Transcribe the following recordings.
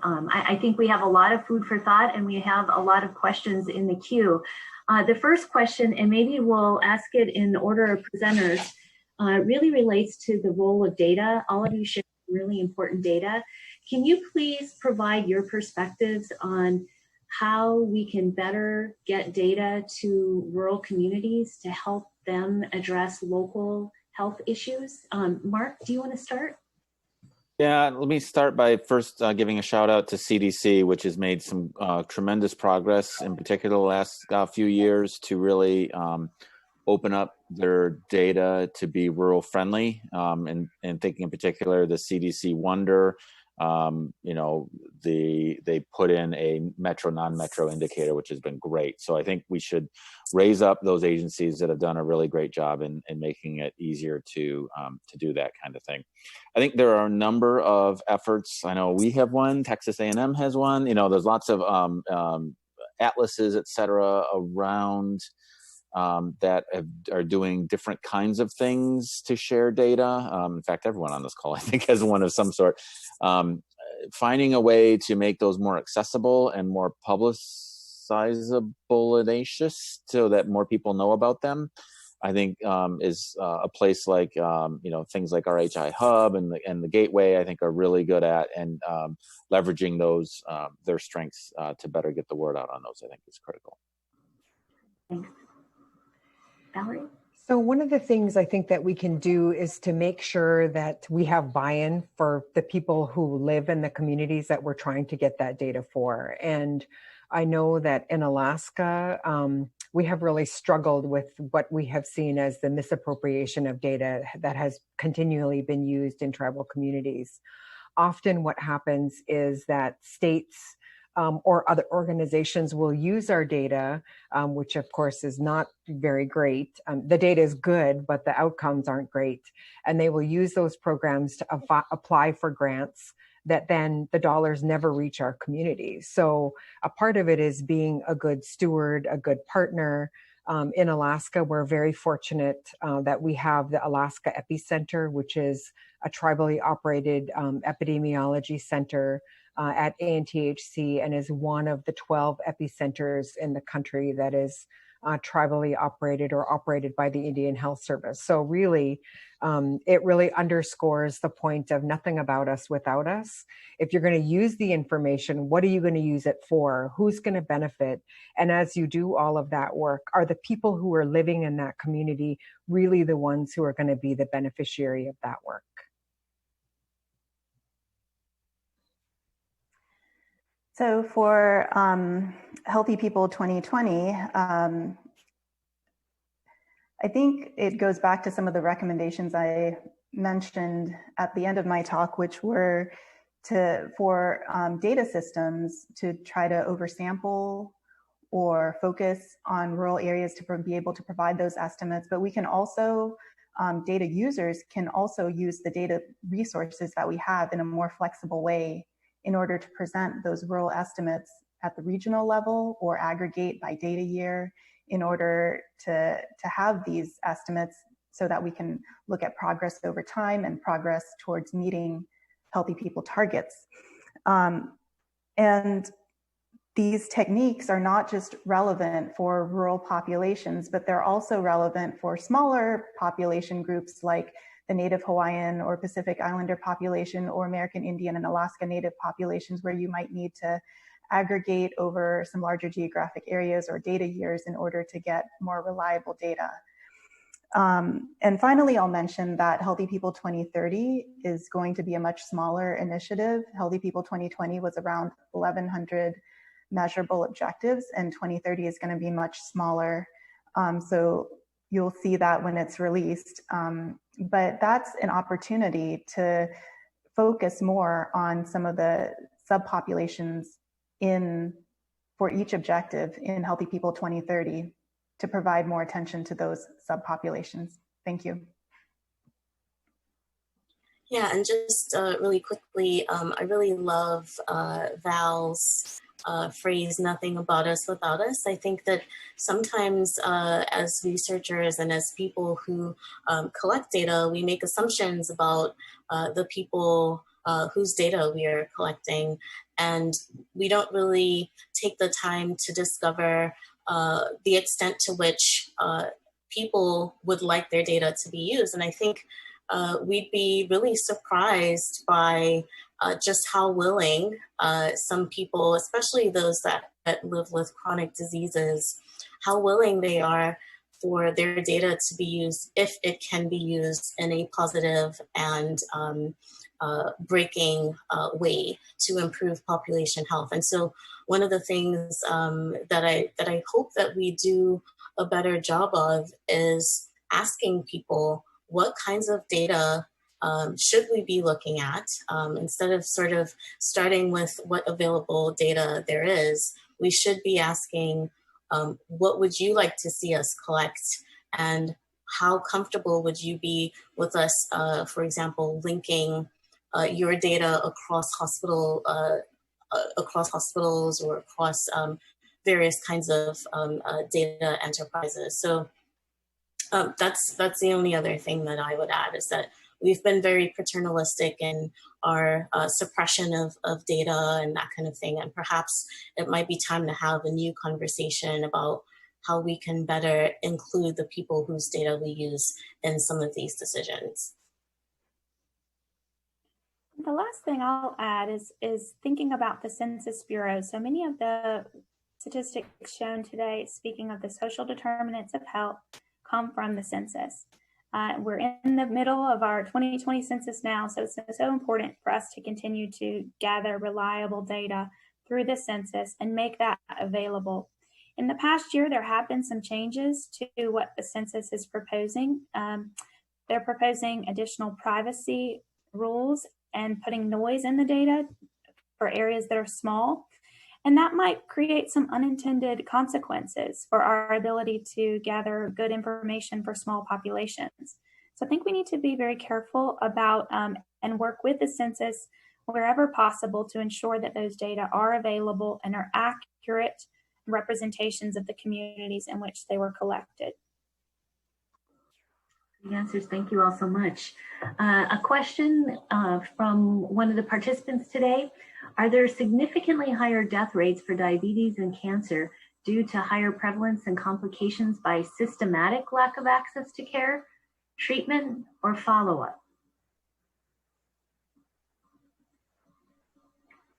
I think we have a lot of food for thought, and we have a lot of questions in the queue. The first question, and maybe we'll ask it in order of presenters, really relates to the role of data. All of you share really important data. Can you please provide your perspectives on how we can better get data to rural communities to help them address local health issues? Mark, do you want to start? Yeah, let me start by first giving a shout out to CDC, which has made some tremendous progress, in particular the last few years, to really open up their data to be rural friendly, and thinking in particular the CDC Wonder. They put in a metro non-metro indicator, which has been great. So I think we should raise up those agencies that have done a really great job in making it easier to do that kind of thing. I think there are a number of efforts. I know we have one, Texas A&M has one. There's lots of atlases, et cetera, around that are doing different kinds of things to share data. In fact, everyone on this call, I think, has one of some sort. Finding a way to make those more accessible and more publicizable so that more people know about them, I think is a place like things like RHI Hub and the Gateway, I think, are really good at, and leveraging those their strengths to better get the word out on those, I think, is critical. Thanks. Valerie? So one of the things I think that we can do is to make sure that we have buy-in for the people who live in the communities that we're trying to get that data for. And I know that in Alaska, we have really struggled with what we have seen as the misappropriation of data that has continually been used in tribal communities. Often what happens is that states or other organizations will use our data, which of course is not very great. The data is good, but the outcomes aren't great. And they will use those programs to apply for grants that then the dollars never reach our communities. So a part of it is being a good steward, a good partner. In Alaska, we're very fortunate that we have the Alaska Epicenter, which is a tribally operated epidemiology center at ANTHC, and is one of the 12 epicenters in the country that is tribally operated or operated by the Indian Health Service. So really, it really underscores the point of nothing about us without us. If you're going to use the information, what are you going to use it for? Who's going to benefit? And as you do all of that work, are the people who are living in that community really the ones who are going to be the beneficiary of that work? So for Healthy People 2020, I think it goes back to some of the recommendations I mentioned at the end of my talk, which were for data systems to try to oversample or focus on rural areas to be able to provide those estimates. But we can also, data users can also use the data resources that we have in a more flexible way in order to present those rural estimates at the regional level or aggregate by data year in order to have these estimates so that we can look at progress over time and progress towards meeting healthy people targets. And these techniques are not just relevant for rural populations, but they're also relevant for smaller population groups like the Native Hawaiian or Pacific Islander population or American Indian and Alaska Native populations, where you might need to aggregate over some larger geographic areas or data years in order to get more reliable data. And finally, I'll mention that Healthy People 2030 is going to be a much smaller initiative. Healthy People 2020 was around 1,100 measurable objectives, and 2030 is going to be much smaller. So you'll see that when it's released. But that's an opportunity to focus more on some of the subpopulations for each objective in Healthy People 2030 to provide more attention to those subpopulations. Thank you. Yeah, and just really quickly, I really love Val's phrase, nothing about us without us. I think that sometimes as researchers and as people who collect data, we make assumptions about the people whose data we are collecting. and we don't really take the time to discover the extent to which people would like their data to be used. And I think we'd be really surprised by just how willing some people, especially those that live with chronic diseases, how willing they are for their data to be used if it can be used in a positive and breaking way to improve population health. And so one of the things that I hope that we do a better job of is asking people what kinds of data should we be looking at, instead of sort of starting with what available data there is. We should be asking, what would you like to see us collect, and how comfortable would you be with us, for example, linking your data across hospitals or across various kinds of data enterprises. So that's the only other thing that I would add, is that we've been very paternalistic in our suppression of data and that kind of thing. And perhaps it might be time to have a new conversation about how we can better include the people whose data we use in some of these decisions. The last thing I'll add is thinking about the Census Bureau. So many of the statistics shown today, speaking of the social determinants of health, come from the census. We're in the middle of our 2020 census now, so it's so important for us to continue to gather reliable data through the census and make that available. In the past year, there have been some changes to what the census is proposing. They're proposing additional privacy rules and putting noise in the data for areas that are small. And that might create some unintended consequences for our ability to gather good information for small populations. So I think we need to be very careful about and work with the census wherever possible to ensure that those data are available and are accurate representations of the communities in which they were collected. The answers, thank you all so much. A question from one of the participants today. Are there significantly higher death rates for diabetes and cancer due to higher prevalence and complications by systematic lack of access to care, treatment, or follow-up?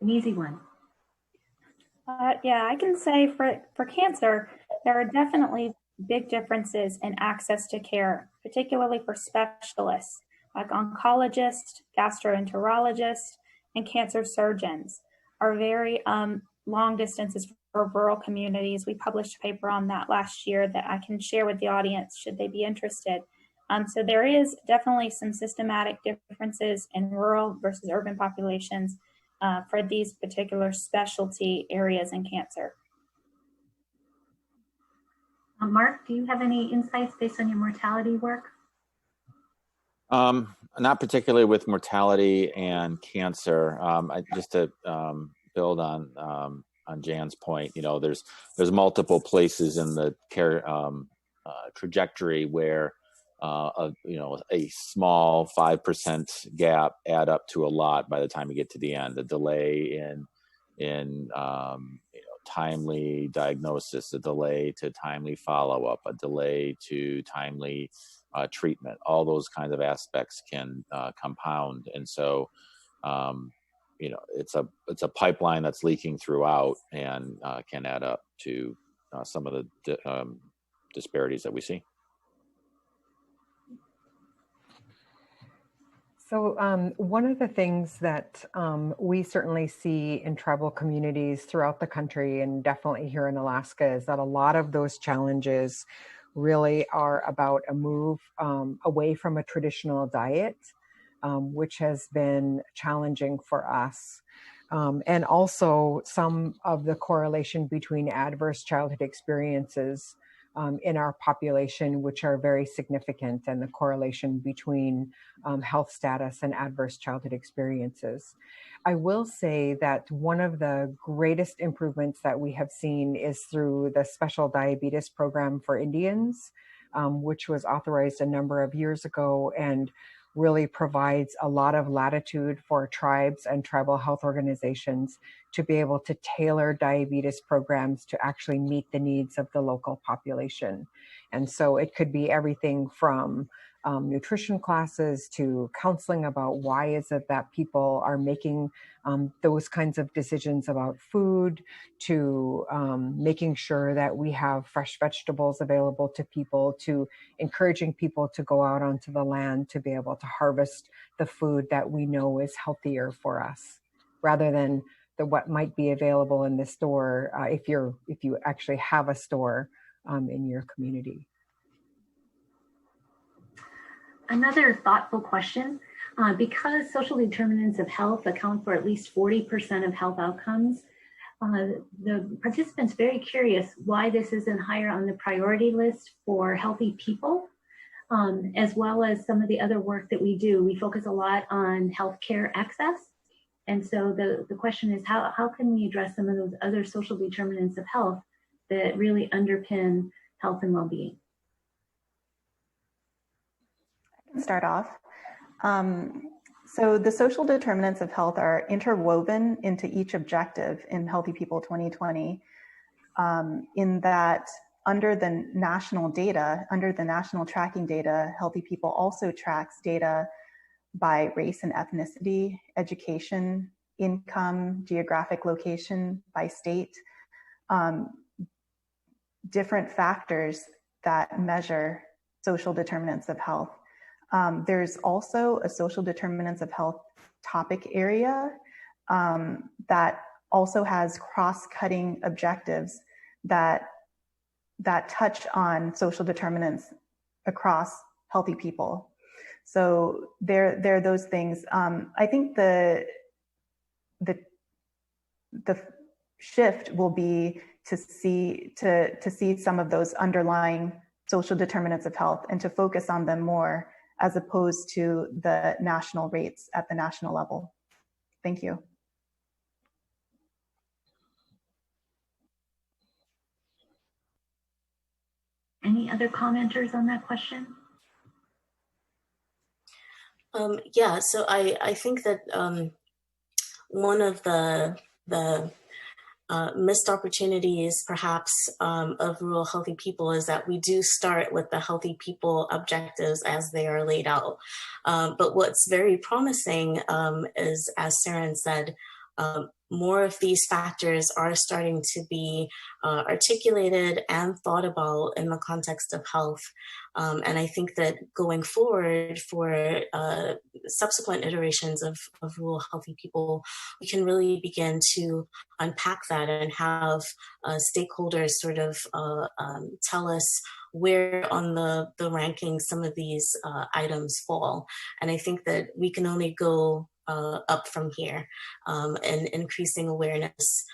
An easy one. Yeah, I can say for cancer, there are definitely big differences in access to care, particularly for specialists like oncologists, gastroenterologists, and cancer surgeons are very long distances for rural communities. We published a paper on that last year that I can share with the audience should they be interested. So there is definitely some systematic differences in rural versus urban populations for these particular specialty areas in cancer. Mark, do you have any insights based on your mortality work? Not particularly with mortality and cancer. Just to build on Jan's point, there's multiple places in the care trajectory where a small 5% gap add up to a lot by the time you get to the end. The delay in timely diagnosis, a delay to timely follow-up, a delay to timely treatment, all those kinds of aspects can compound. And so, it's a pipeline that's leaking throughout and can add up to some of the disparities that we see. So one of the things that we certainly see in tribal communities throughout the country, and definitely here in Alaska, is that a lot of those challenges really are about a move away from a traditional diet, which has been challenging for us. And also some of the correlation between adverse childhood experiences in our population, which are very significant, and the correlation between health status and adverse childhood experiences. I will say that one of the greatest improvements that we have seen is through the Special Diabetes Program for Indians, which was authorized a number of years ago. And really provides a lot of latitude for tribes and tribal health organizations to be able to tailor diabetes programs to actually meet the needs of the local population. And so it could be everything from nutrition classes to counseling about why is it that people are making those kinds of decisions about food, to making sure that we have fresh vegetables available to people, to encouraging people to go out onto the land to be able to harvest the food that we know is healthier for us, rather than what might be available in the store if you actually have a store in your community. Another thoughtful question, because social determinants of health account for at least 40% of health outcomes, the participants very curious why this isn't higher on the priority list for healthy people, as well as some of the other work that we do. We focus a lot on healthcare access. And so the question is, how can we address some of those other social determinants of health that really underpin health and well-being? Start off. So the social determinants of health are interwoven into each objective in Healthy People 2020, in that under the national data, under the national tracking data, Healthy People also tracks data by race and ethnicity, education, income, geographic location, by state, different factors that measure social determinants of health. There's also a social determinants of health topic area that also has cross-cutting objectives that touch on social determinants across healthy people. So there are those things. I think the shift will be to see some of those underlying social determinants of health and to focus on them more, as opposed to the national rates at the national level. Thank you. Any other commenters on that question? Yeah, so I think that one of the missed opportunities, perhaps, of rural healthy people is that we do start with the healthy people objectives as they are laid out. But what's very promising is, as Saren said, more of these factors are starting to be articulated and thought about in the context of health. And I think that going forward for subsequent iterations of rural healthy people, we can really begin to unpack that and have stakeholders sort of tell us where on the ranking some of these items fall. And I think that we can only go up from here, and increasing awareness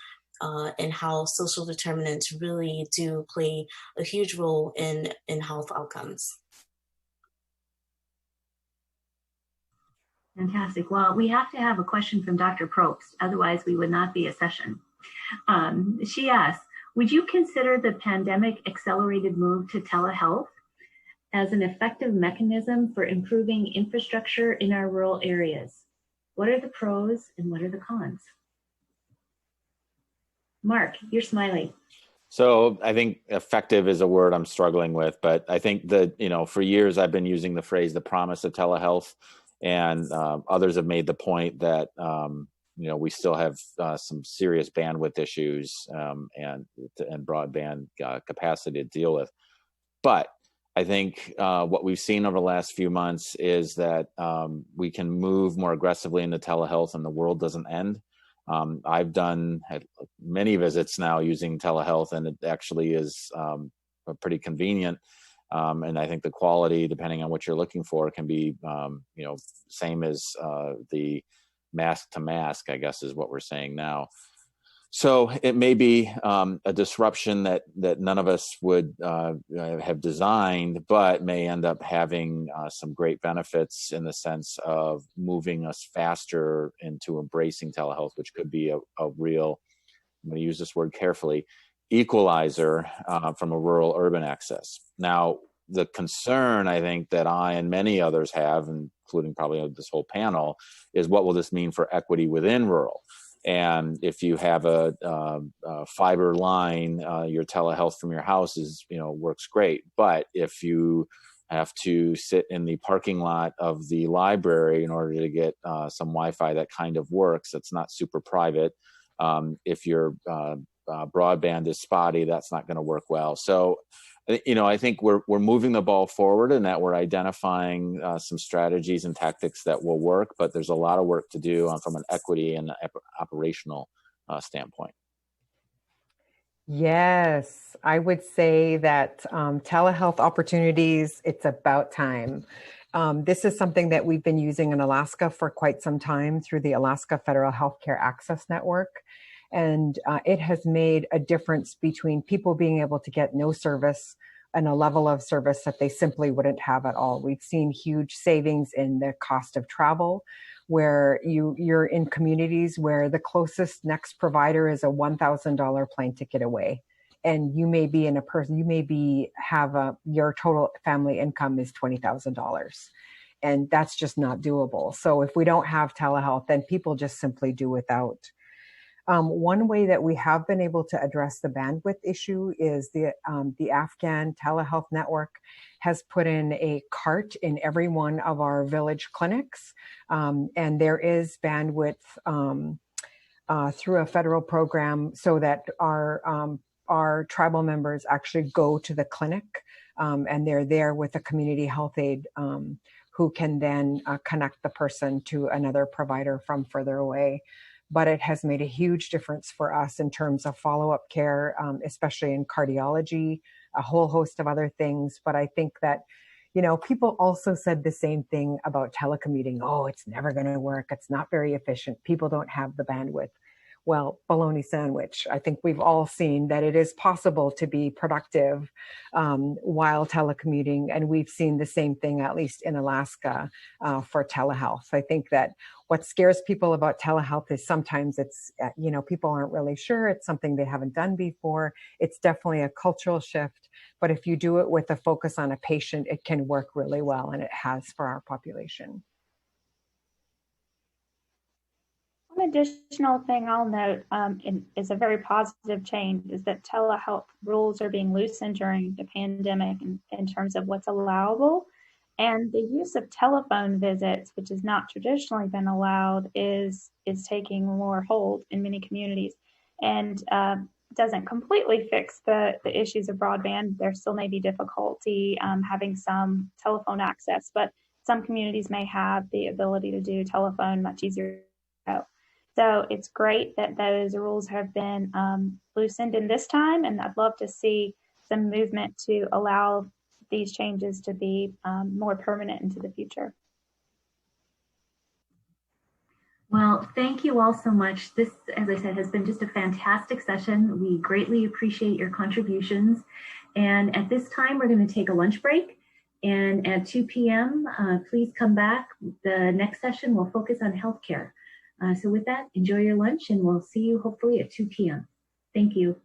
in how social determinants really do play a huge role in health outcomes. Fantastic. Well, we have to have a question from Dr. Probst, otherwise we would not be a session. She asks, would you consider the pandemic accelerated move to telehealth as an effective mechanism for improving infrastructure in our rural areas? What are the pros and what are the cons? Mark, you're smiling. So I think effective is a word I'm struggling with, but I think that, for years I've been using the phrase, the promise of telehealth, and others have made the point that, we still have some serious bandwidth issues and broadband capacity to deal with. But I think what we've seen over the last few months is that we can move more aggressively into telehealth and the world doesn't end. I've done many visits now using telehealth, and it actually is pretty convenient. And I think the quality, depending on what you're looking for, can be, same as the mask to mask, I guess is what we're saying now. So it may be a disruption that none of us would have designed, but may end up having some great benefits in the sense of moving us faster into embracing telehealth, which could be a real, I'm going to use this word carefully, equalizer from a rural urban access. Now, the concern I think that I and many others have, and including probably this whole panel, is what will this mean for equity within rural? And if you have a fiber line, your telehealth from your house is, works great. But if you have to sit in the parking lot of the library in order to get some Wi-Fi that kind of works, that's not super private. If your broadband is spotty, that's not going to work well. So, I think we're moving the ball forward, and that we're identifying some strategies and tactics that will work. But there's a lot of work to do from an equity and operational standpoint. Yes, I would say that telehealth opportunities, it's about time. This is something that we've been using in Alaska for quite some time through the Alaska Federal Healthcare Access Network. And it has made a difference between people being able to get no service and a level of service that they simply wouldn't have at all. We've seen huge savings in the cost of travel, where you're in communities where the closest next provider is a $1,000 plane ticket away. And you may be your total family income is $20,000. And that's just not doable. So if we don't have telehealth, then people just simply do without. One way that we have been able to address the bandwidth issue is the Afghan Telehealth Network has put in a cart in every one of our village clinics, and there is bandwidth through a federal program so that our tribal members actually go to the clinic, and they're there with a community health aide who can then connect the person to another provider from further away. But it has made a huge difference for us in terms of follow-up care, especially in cardiology, a whole host of other things. But I think that, people also said the same thing about telecommuting. Oh, it's never going to work. It's not very efficient. People don't have the bandwidth. Well, bologna sandwich. I think we've all seen that it is possible to be productive while telecommuting. And we've seen the same thing, at least in Alaska, for telehealth. I think that what scares people about telehealth is sometimes it's, people aren't really sure. It's something they haven't done before. It's definitely a cultural shift. But if you do it with a focus on a patient, it can work really well. And it has for our population. One additional thing I'll note is a very positive change is that telehealth rules are being loosened during the pandemic in terms of what's allowable. And the use of telephone visits, which has not traditionally been allowed, is taking more hold in many communities, and doesn't completely fix the issues of broadband. There still may be difficulty having some telephone access, but some communities may have the ability to do telephone much easier. So it's great that those rules have been loosened in this time, and I'd love to see some movement to allow these changes to be more permanent into the future. Well, thank you all so much. This, as I said, has been just a fantastic session. We greatly appreciate your contributions. And at this time, we're going to take a lunch break. And at 2 p.m., please come back. The next session will focus on healthcare. So with that, enjoy your lunch, and we'll see you hopefully at 2 p.m. Thank you.